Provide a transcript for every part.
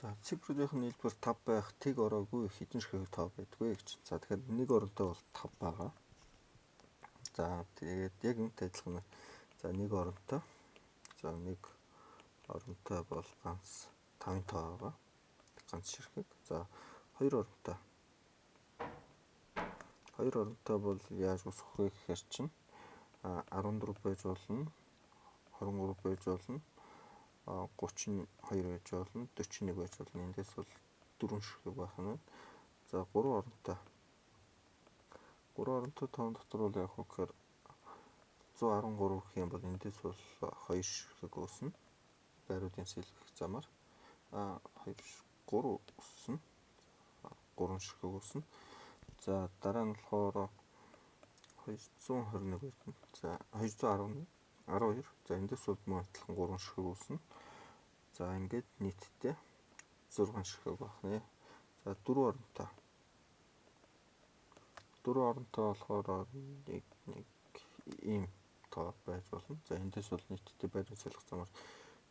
За цифруудын нийлбэр 5 байх тэг ороогүй хэдэн ширхэг тоо байдгүй гэж. За тэгэхээр нэг оронтой бол 5 байгаа. За тэгээд яг үүнтэй адилхан. За нэг оронтой. За нэг оронтой бол ганц 5 тоо байгаа. Ганц ширхэг. За 2 оронтой. 2 оронтой бол яаж усах вэ гэхээр чинь 14 байж болно. 23 байж болно. 32 байж болно, 41 байж болно. Эндээс бол 4 ширхэг байх нь. За 3 оронтой. 3 оронтой тоон дотор бол яг хөөхөр 113 гэх юм бол эндээс бол 2 ширхэг үүснэ. Байруудын сэлгэх замаар 3 үүснэ. 3 ширхэг үүснэ. За дараа нь болохоор 221 байна. За 211 12. За эндээс бол мөн адилхан 3 ширхэг үүснэ. За ингээд нийтдээ 6 ширхэг байна. За 4 оронтой. 4 оронтой болохоор нэг ийм тоо байж болно. За эндээс бол нийтдээ байрны солих замаар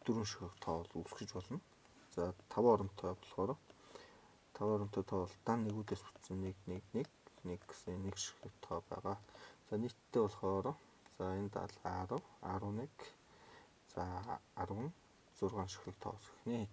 4 ширхэг тоо үүсгэж болно. За 5 оронтой болохоор 5 оронтой тоо бол дан нэгүүдээс бүтсэн 1 гэсэн 1 ширхэг тоо байгаа. За нийтдээ болохоор за энд 10 11 за 10 6 ширхэг тоо үүсгэх нэ.